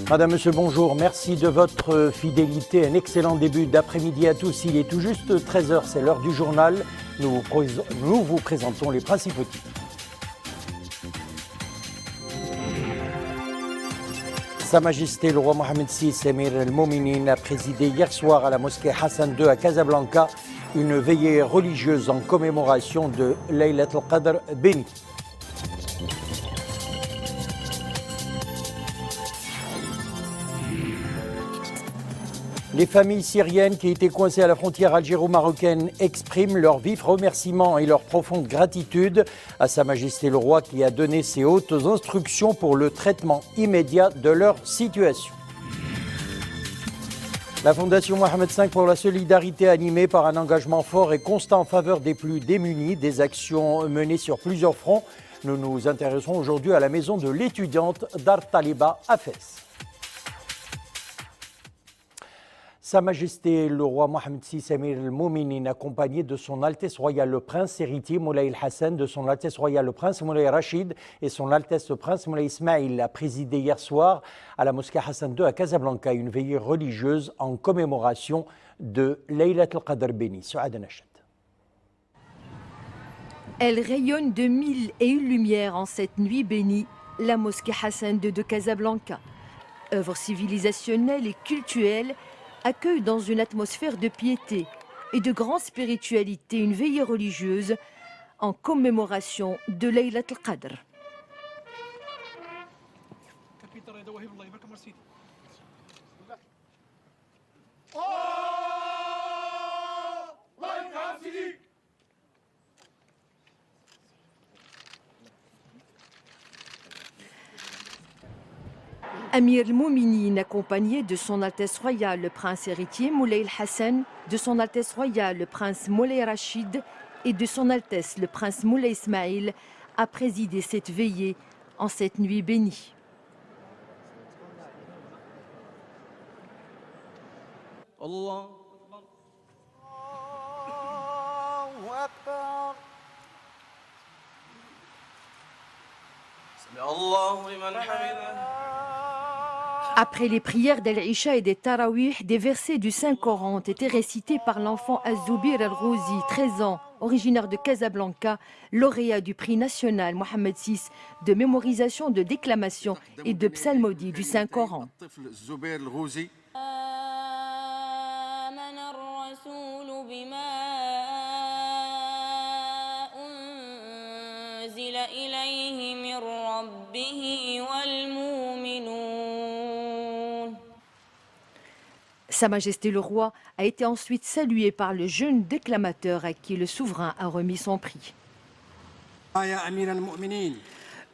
Madame, Monsieur, bonjour. Merci de votre fidélité. Un excellent début d'après-midi à tous. Il est tout juste 13h, c'est l'heure du journal. Nous vous présentons les principaux titres. Sa Majesté le roi Mohamed VI Amir al-Mouminin a présidé hier soir à la mosquée Hassan II à Casablanca une veillée religieuse en commémoration de Laylat al-Qadr bénie. Les familles syriennes qui étaient coincées à la frontière algéro-marocaine expriment leurs vifs remerciements et leur profonde gratitude à Sa Majesté le Roi qui a donné ses hautes instructions pour le traitement immédiat de leur situation. La Fondation Mohamed V pour la solidarité animée par un engagement fort et constant en faveur des plus démunis, des actions menées sur plusieurs fronts. Nous nous intéressons aujourd'hui à la maison de l'étudiante Dar Taliba à Fès. Sa Majesté le roi Mohamed VI Amir al-Mouminin, accompagné de son Altesse royale le prince héritier Moulay el-Hassan, de son Altesse royale le prince Moulay Rachid et son Altesse le prince Moulay Ismail, a présidé hier soir à la mosquée Hassan II à Casablanca une veillée religieuse en commémoration de Laylat al-Qadr bénie. Souad Nachat. Elle rayonne de mille et une lumières en cette nuit bénie, la mosquée Hassan II de Casablanca. Œuvre civilisationnelle et cultuelle, accueille dans une atmosphère de piété et de grande spiritualité une veillée religieuse en commémoration de Laylat al-Qadr. Amir al-Mouminin, accompagné de son Altesse royale le prince héritier Moulay el-Hassan, de son Altesse royale le prince Moulay Rachid et de son Altesse le prince Moulay Ismail, a présidé cette veillée en cette nuit bénie. Allah. Après les prières d'Al-Isha et des Tarawih, des versets du Saint-Coran ont été récités par l'enfant Az-Zoubir al-Rouzi, 13 ans, originaire de Casablanca, lauréat du prix national Mohamed VI de mémorisation, de déclamation et de psalmodie du Saint-Coran. Sa Majesté le Roi a été ensuite salué par le jeune déclamateur à qui le souverain a remis son prix.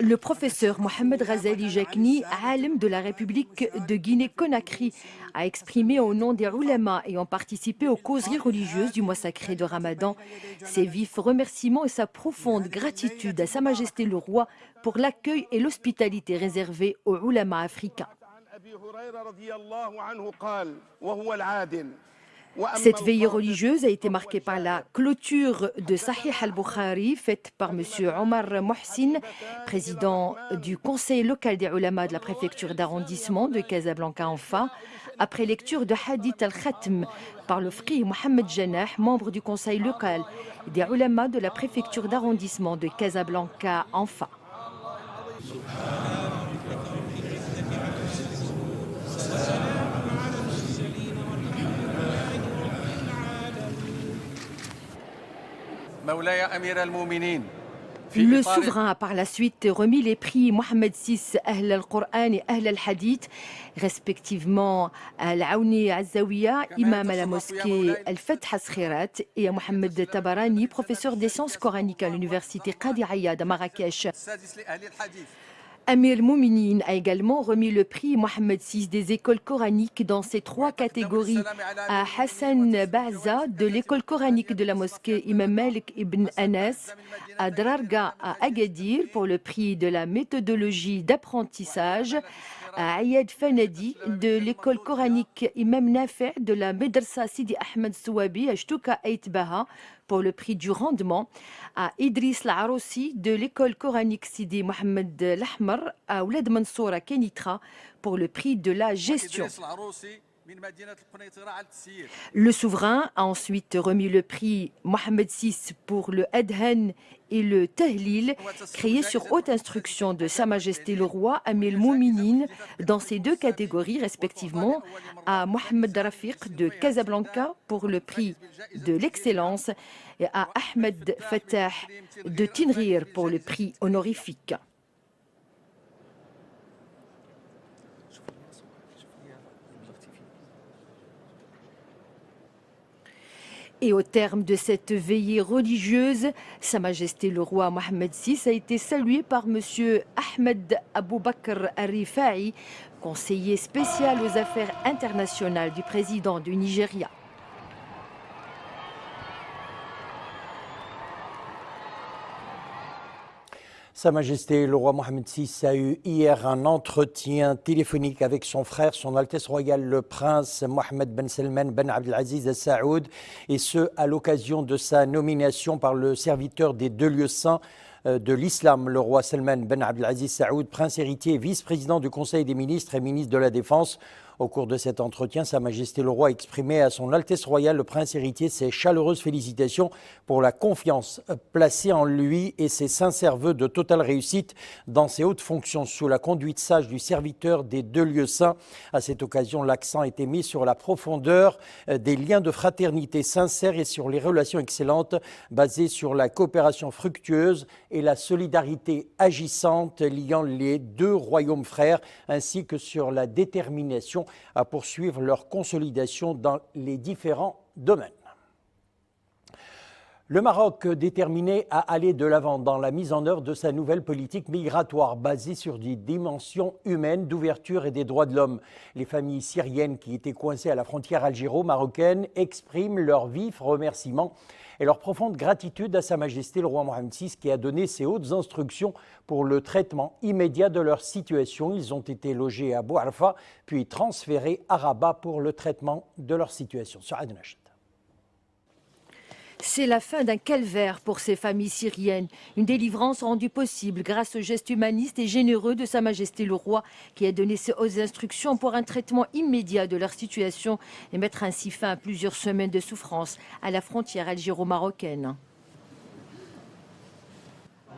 Le professeur Mohamed Razali Jakni, alim de la République de Guinée-Conakry, a exprimé au nom des ulama ayant participé aux causeries religieuses du mois sacré de Ramadan ses vifs remerciements et sa profonde gratitude à Sa Majesté le Roi pour l'accueil et l'hospitalité réservée aux ulama africains. Cette veillée religieuse a été marquée par la clôture de Sahih al-Bukhari faite par M. Omar Mohsin, président du conseil local des ulama de la préfecture d'arrondissement de Casablanca-Anfa, après lecture de Hadith al-Khatm par le frère Mohamed Janah, membre du conseil local des ulama de la préfecture d'arrondissement de Casablanca-Anfa. Le souverain a par la suite remis les prix Mohamed VI Ahl al-Qur'an et Ahl al-Hadith, respectivement à Al-Aouni Azzawiya, imam à la mosquée Al-Fath As-Khirat, et à Mohamed Tabarani, professeur des sciences coraniques à l'université Qadi Ayyad à Marrakech. Amir al-Mouminin a également remis le prix Mohamed VI des écoles coraniques dans ces trois catégories à Hassan Baza de l'école coranique de la mosquée Imam Malik ibn Anas, à Drarga à Agadir pour le prix de la méthodologie d'apprentissage, à Ayad Fanadi de l'école coranique Imam Nafi' de la Médrasa Sidi Ahmed Souabi à Chtouka Aitbaha pour le prix du rendement, à Idriss Laroussi de l'école coranique Sidi Mohamed Lahmar, à Ouled Mansour à Kenitra pour le prix de la gestion. Le souverain a ensuite remis le prix Mohamed VI pour le Adhan et le Tahlil, créés sur haute instruction de Sa Majesté le Roi Amir Mouminin dans ces deux catégories respectivement, à Mohamed Rafiq de Casablanca pour le prix de l'excellence et à Ahmed Fattah de Tinrir pour le prix honorifique. Et au terme de cette veillée religieuse, Sa Majesté le roi Mohamed VI a été salué par M. Ahmed Aboubakr Al-Rifa'i, conseiller spécial aux affaires internationales du président du Nigeria. Sa Majesté le roi Mohamed VI a eu hier un entretien téléphonique avec son frère, son Altesse royale le prince Mohamed Ben Salman Ben Abdelaziz Al Saoud, et ce à l'occasion de sa nomination par le serviteur des deux lieux saints de l'islam, le roi Salman Ben Abdelaziz Saoud, prince héritier et vice-président du Conseil des ministres et ministre de la Défense. Au cours de cet entretien, Sa Majesté le Roi a exprimé à son Altesse royale le prince héritier ses chaleureuses félicitations pour la confiance placée en lui et ses sincères vœux de totale réussite dans ses hautes fonctions sous la conduite sage du serviteur des deux lieux saints. À cette occasion, l'accent a été mis sur la profondeur des liens de fraternité sincères et sur les relations excellentes basées sur la coopération fructueuse et la solidarité agissante liant les deux royaumes frères, ainsi que sur la détermination à poursuivre leur consolidation dans les différents domaines. Le Maroc déterminé à aller de l'avant dans la mise en œuvre de sa nouvelle politique migratoire basée sur des dimensions humaines, d'ouverture et des droits de l'homme. Les familles syriennes qui étaient coincées à la frontière algéro-marocaine expriment leurs vifs remerciements et leur profonde gratitude à Sa Majesté le roi Mohamed VI qui a donné ses hautes instructions pour le traitement immédiat de leur situation. Ils ont été logés à Bouarfa, puis transférés à Rabat pour le traitement de leur situation. Sur Adnachet. C'est la fin d'un calvaire pour ces familles syriennes. Une délivrance rendue possible grâce au geste humaniste et généreux de Sa Majesté le Roi qui a donné ses hautes instructions pour un traitement immédiat de leur situation et mettre ainsi fin à plusieurs semaines de souffrance à la frontière algéro-marocaine.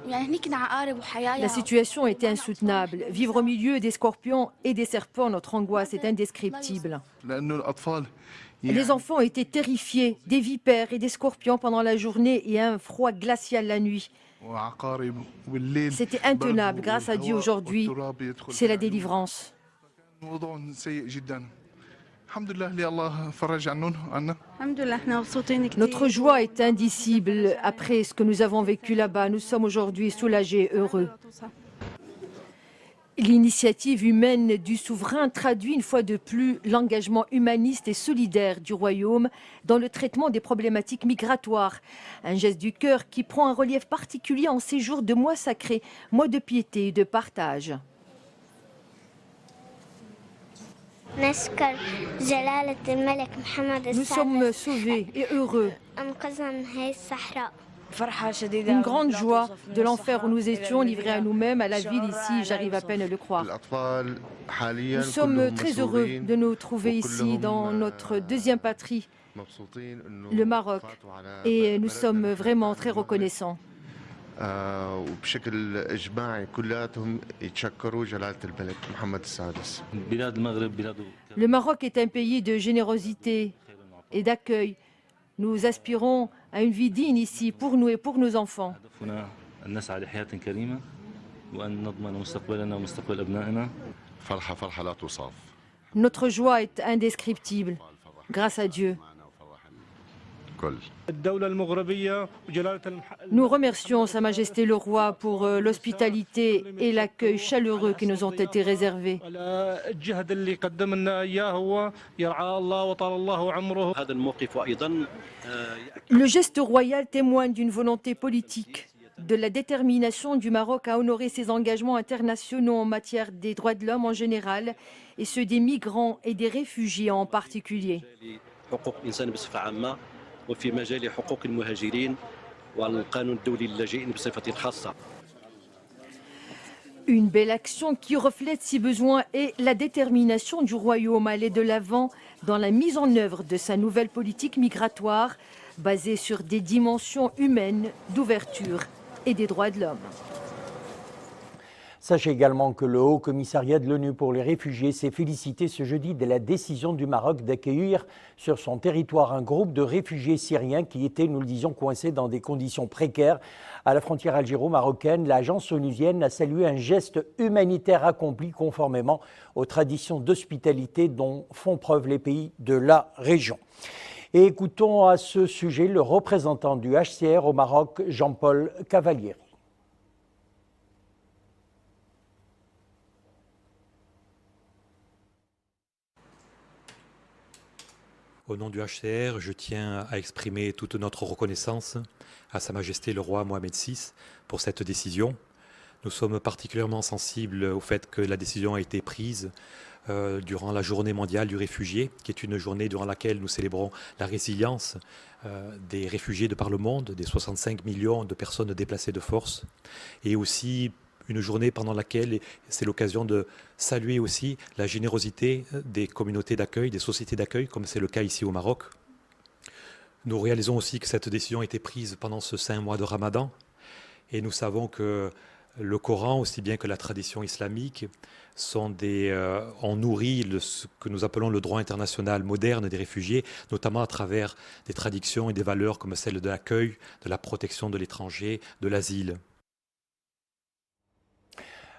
La situation était insoutenable. Vivre au milieu des scorpions et des serpents, notre angoisse est indescriptible. Les enfants étaient terrifiés des vipères et des scorpions pendant la journée et un froid glacial la nuit. C'était intenable. Grâce à Dieu aujourd'hui, c'est la délivrance. Notre joie est indicible après ce que nous avons vécu là-bas. Nous sommes aujourd'hui soulagés, heureux. L'initiative humaine du souverain traduit une fois de plus l'engagement humaniste et solidaire du royaume dans le traitement des problématiques migratoires. Un geste du cœur qui prend un relief particulier en ces jours de mois sacrés, mois de piété et de partage. Nous sommes sauvés et heureux. Une grande joie de l'enfer où nous étions, livrés à nous-mêmes, à la ville ici, j'arrive à peine à le croire. Nous sommes très heureux de nous trouver ici dans notre deuxième patrie, le Maroc, et nous sommes vraiment très reconnaissants. Le Maroc est un pays de générosité et d'accueil. Nous aspirons à une vie digne ici pour nous et pour nos enfants. Notre joie est indescriptible, grâce à Dieu. Nous remercions Sa Majesté le Roi pour l'hospitalité et l'accueil chaleureux qui nous ont été réservés. Le geste royal témoigne d'une volonté politique, de la détermination du Maroc à honorer ses engagements internationaux en matière des droits de l'homme en général et ceux des migrants et des réfugiés en particulier. وفي مجال حقوق المهاجرين والقانون الدولي للاجئين بصفة خاصة. Une belle action qui reflète, si besoin est, la détermination du royaume à aller de l'avant dans la mise en œuvre de sa nouvelle politique migratoire basée sur des dimensions humaines, d'ouverture et des droits de l'homme. Sachez également que le Haut Commissariat de l'ONU pour les réfugiés s'est félicité ce jeudi de la décision du Maroc d'accueillir sur son territoire un groupe de réfugiés syriens qui étaient, nous le disions, coincés dans des conditions précaires à la frontière algéro-marocaine. L'agence onusienne a salué un geste humanitaire accompli conformément aux traditions d'hospitalité dont font preuve les pays de la région. Et écoutons à ce sujet le représentant du HCR au Maroc, Jean-Paul Cavalieri. Au nom du HCR, je tiens à exprimer toute notre reconnaissance à Sa Majesté le roi Mohamed VI pour cette décision. Nous sommes particulièrement sensibles au fait que la décision a été prise durant la journée mondiale du réfugié, qui est une journée durant laquelle nous célébrons la résilience des réfugiés de par le monde, des 65 millions de personnes déplacées de force, et aussi une journée pendant laquelle c'est l'occasion de saluer aussi la générosité des communautés d'accueil, des sociétés d'accueil, comme c'est le cas ici au Maroc. Nous réalisons aussi que cette décision a été prise pendant ce saint mois de Ramadan, et nous savons que le Coran, aussi bien que la tradition islamique, ont nourri ce que nous appelons le droit international moderne des réfugiés, notamment à travers des traditions et des valeurs comme celle de l'accueil, de la protection de l'étranger, de l'asile.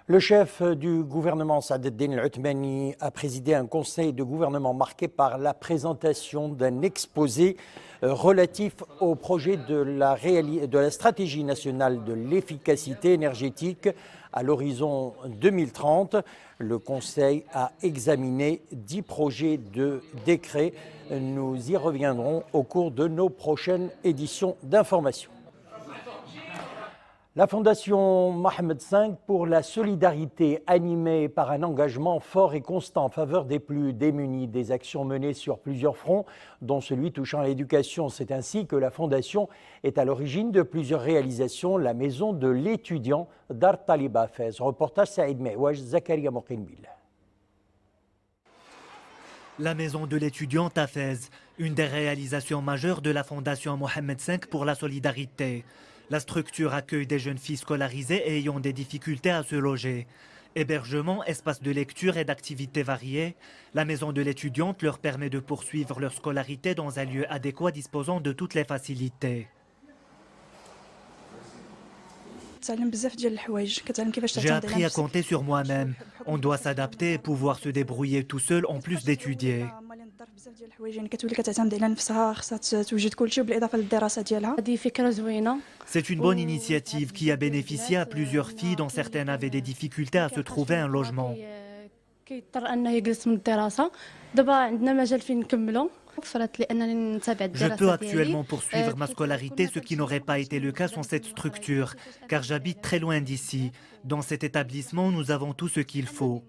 Le chef du gouvernement, Saad Eddine Al-Othmani, a présidé un conseil de gouvernement marqué par la présentation d'un exposé relatif au projet de la stratégie nationale de l'efficacité énergétique à l'horizon 2030. Le Conseil a examiné 10 projets de décret. Nous y reviendrons au cours de nos prochaines éditions d'information. La Fondation Mohamed V pour la solidarité, animée par un engagement fort et constant en faveur des plus démunis, des actions menées sur plusieurs fronts, dont celui touchant à l'éducation. C'est ainsi que la Fondation est à l'origine de plusieurs réalisations. La maison de l'étudiant Dar Taliba Fez. Reportage Saïd Mehouaj, Zakaria Mokinbil. La maison de l'étudiant à Fez, une des réalisations majeures de la Fondation Mohamed V pour la solidarité. La structure accueille des jeunes filles scolarisées et ayant des difficultés à se loger. Hébergement, espace de lecture et d'activités variées, la maison de l'étudiante leur permet de poursuivre leur scolarité dans un lieu adéquat disposant de toutes les facilités. J'ai appris à compter sur moi-même. On doit s'adapter et pouvoir se débrouiller tout seul en plus d'étudier. C'est une bonne initiative qui a bénéficié à plusieurs filles dont certaines avaient des difficultés à se trouver un logement. Je peux actuellement poursuivre ma scolarité, ce qui n'aurait pas été le cas sans cette structure, car j'habite très loin d'ici. Dans cet établissement, nous avons tout ce qu'il faut.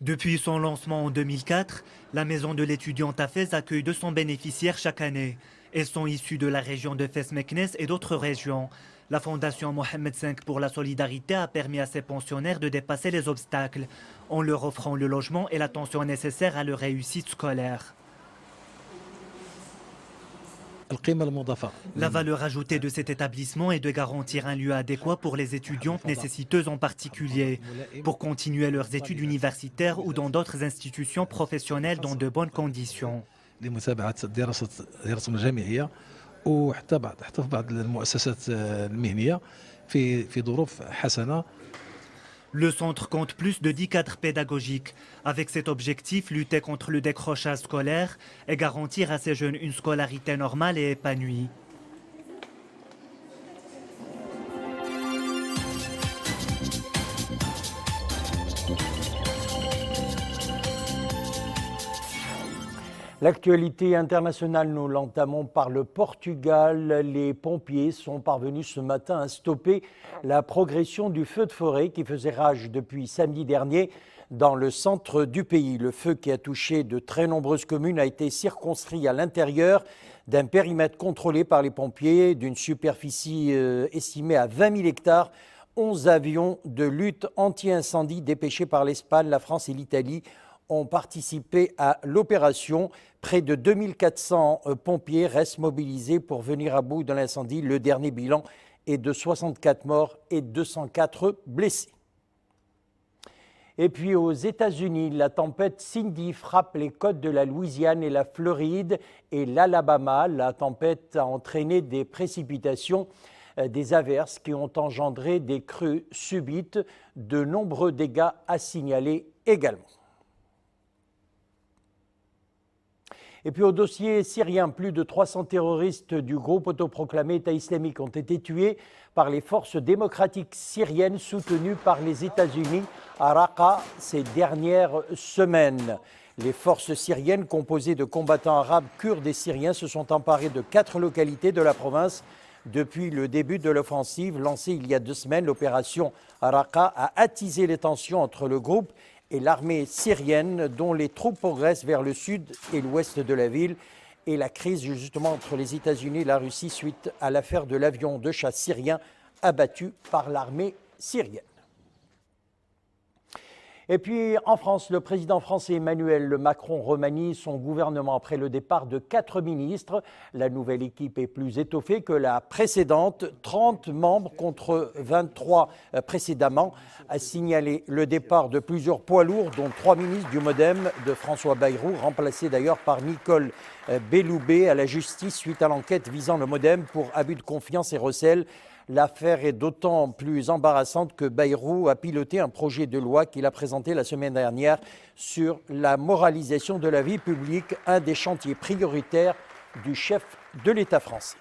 Depuis son lancement en 2004, la maison de l'étudiante à Fès accueille 200 bénéficiaires chaque année. Elles sont issues de la région de Fès-Meknès et d'autres régions. La Fondation Mohamed V pour la solidarité a permis à ses pensionnaires de dépasser les obstacles en leur offrant le logement et l'attention nécessaire à leur réussite scolaire. La valeur ajoutée de cet établissement est de garantir un lieu adéquat pour les étudiantes nécessiteuses en particulier, pour continuer leurs études universitaires ou dans d'autres institutions professionnelles dans de bonnes conditions. وحتى في بعض المؤسسات المهنية في ظروف حسنة. Le centre compte plus de 10 cadres pédagogiques. Avec cet objectif, lutter contre le décrochage scolaire et garantir à ces jeunes une scolarité normale et épanouie. L'actualité internationale, nous l'entamons par le Portugal. Les pompiers sont parvenus ce matin à stopper la progression du feu de forêt qui faisait rage depuis samedi dernier dans le centre du pays. Le feu qui a touché de très nombreuses communes a été circonscrit à l'intérieur d'un périmètre contrôlé par les pompiers d'une superficie estimée à 20 000 hectares. 11 avions de lutte anti-incendie dépêchés par l'Espagne, la France et l'Italie ont participé à l'opération. Près de 2400 pompiers restent mobilisés pour venir à bout de l'incendie. Le dernier bilan est de 64 morts et 204 blessés. Et puis aux États-Unis, la tempête Cindy frappe les côtes de la Louisiane et la Floride et l'Alabama. La tempête a entraîné des précipitations, des averses qui ont engendré des crues subites. De nombreux dégâts à signaler également. Et puis au dossier syrien, plus de 300 terroristes du groupe autoproclamé État islamique ont été tués par les forces démocratiques syriennes soutenues par les États-Unis à Raqqa ces dernières semaines. Les forces syriennes composées de combattants arabes, kurdes et syriens se sont emparées de 4 localités de la province depuis le début de l'offensive lancée il y a 2 semaines. L'opération à Raqqa a attisé les tensions entre le groupe et l'armée syrienne, dont les troupes progressent vers le sud et l'ouest de la ville, et la crise justement entre les États-Unis et la Russie suite à l'affaire de l'avion de chasse syrien abattu par l'armée syrienne. Et puis en France, le président français Emmanuel Macron remanie son gouvernement après le départ de 4 ministres. La nouvelle équipe est plus étoffée que la précédente. 30 membres contre 23 précédemment, a signalé le départ de plusieurs poids lourds, dont 3 ministres du MoDem de François Bayrou, remplacés d'ailleurs par Nicole Belloubet à la justice suite à l'enquête visant le MoDem pour abus de confiance et recel. L'affaire est d'autant plus embarrassante que Bayrou a piloté un projet de loi qu'il a présenté la semaine dernière sur la moralisation de la vie publique, un des chantiers prioritaires du chef de l'État français.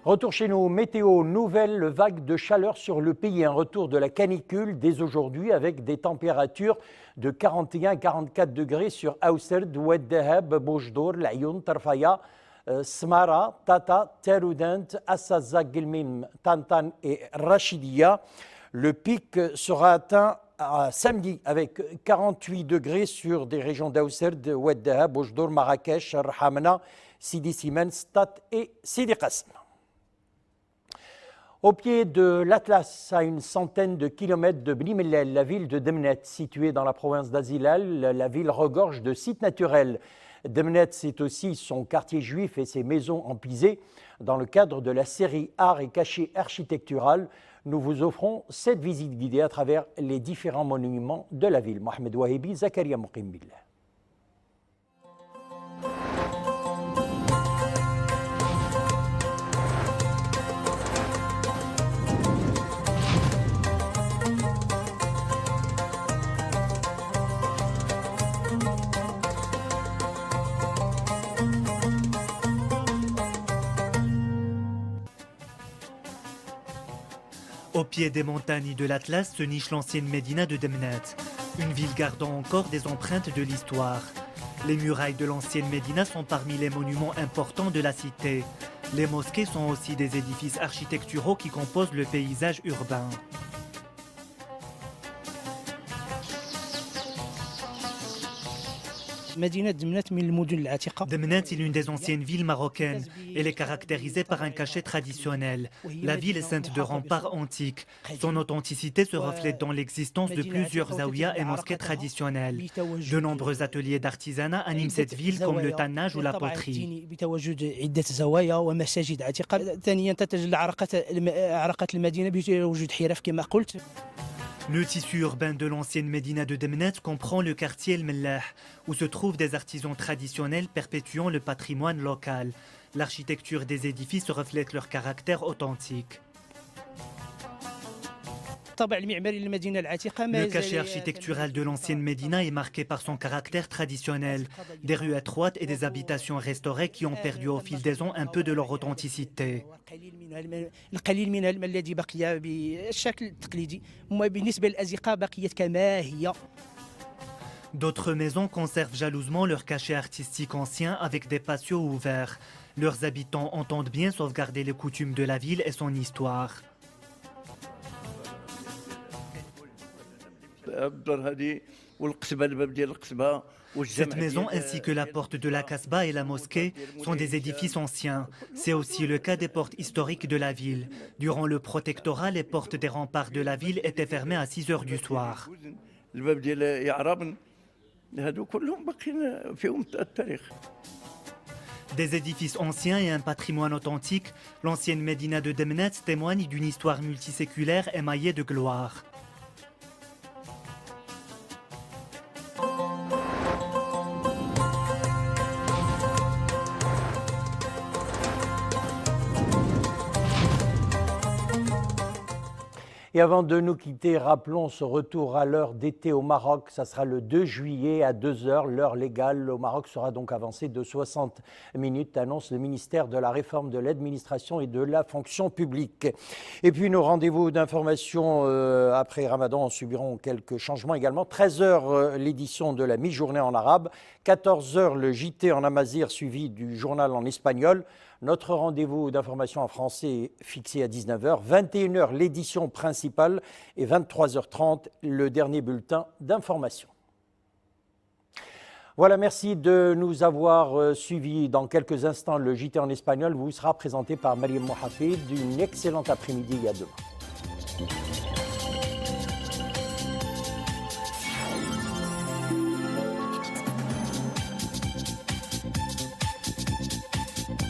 Retour chez nous, météo, nouvelle vague de chaleur sur le pays, un retour de la canicule dès aujourd'hui avec des températures de 41 à 44 degrés sur Aousserd, Oued Dahab, Boujdour, Laayoune, Tarfaya, Smara, Tata, Teroudant, Assazza, Guelmim, Tantan et Rachidia. Le pic sera atteint samedi avec 48 degrés sur des régions d'Aousserd, Oued Dahab, Boujdour, Marrakech, Rhamna, Sidi Simen, Stat et Sidi Qasm. Au pied de l'Atlas, à une centaine de kilomètres de Bni Mellel, la ville de Demnet, située dans la province d'Azilal, la ville regorge de sites naturels. Demnet, c'est aussi son quartier juif et ses maisons en pisé. Dans le cadre de la série Art et cachet architectural, nous vous offrons cette visite guidée à travers les différents monuments de la ville. Mohamed Wahibi, Zakaria Mouqim Billah. Au pied des montagnes de l'Atlas se niche l'ancienne Médina de Demnet, une ville gardant encore des empreintes de l'histoire. Les murailles de l'ancienne Médina sont parmi les monuments importants de la cité. Les mosquées sont aussi des édifices architecturaux qui composent le paysage urbain. Demnet est l'une des anciennes villes marocaines. Elle est caractérisée par un cachet traditionnel. La ville est ceinte de remparts antiques. Son authenticité se reflète dans l'existence de plusieurs zaouïas et mosquées traditionnelles. De nombreux ateliers d'artisanat animent cette ville comme le tannage ou la poterie. Le tissu urbain de l'ancienne Médina de Demnet comprend le quartier El Mellah, où se trouvent des artisans traditionnels perpétuant le patrimoine local. L'architecture des édifices reflète leur caractère authentique. Le cachet architectural de l'ancienne Médina est marqué par son caractère traditionnel. Des rues étroites et des habitations restaurées qui ont perdu au fil des ans un peu de leur authenticité. D'autres maisons conservent jalousement leur cachet artistique ancien avec des patios ouverts. Leurs habitants entendent bien sauvegarder les coutumes de la ville et son histoire. Cette maison ainsi que la porte de la Kasbah et la mosquée sont des édifices anciens. C'est aussi le cas des portes historiques de la ville. Durant le protectorat, les portes des remparts de la ville étaient fermées à 6 heures du soir. Des édifices anciens et un patrimoine authentique, l'ancienne Médina de Demnet témoigne d'une histoire multiséculaire émaillée de gloire. Et avant de nous quitter, rappelons ce retour à l'heure d'été au Maroc. Ça sera le 2 juillet à 2 heures, l'heure légale au Maroc sera donc avancée de 60 minutes, annonce le ministère de la Réforme de l'Administration et de la Fonction publique. Et puis nos rendez-vous d'information après Ramadan subiront quelques changements également. 13 heures l'édition de la mi-journée en arabe, 14 heures le JT en amazigh suivi du journal en espagnol. Notre rendez-vous d'information en français est fixé à 19h, 21h l'édition principale et 23h30 le dernier bulletin d'information. Voilà, merci de nous avoir suivis. Dans quelques instants, le JT en espagnol vous sera présenté par Mariam Mohafid. Une excellente après-midi et à demain.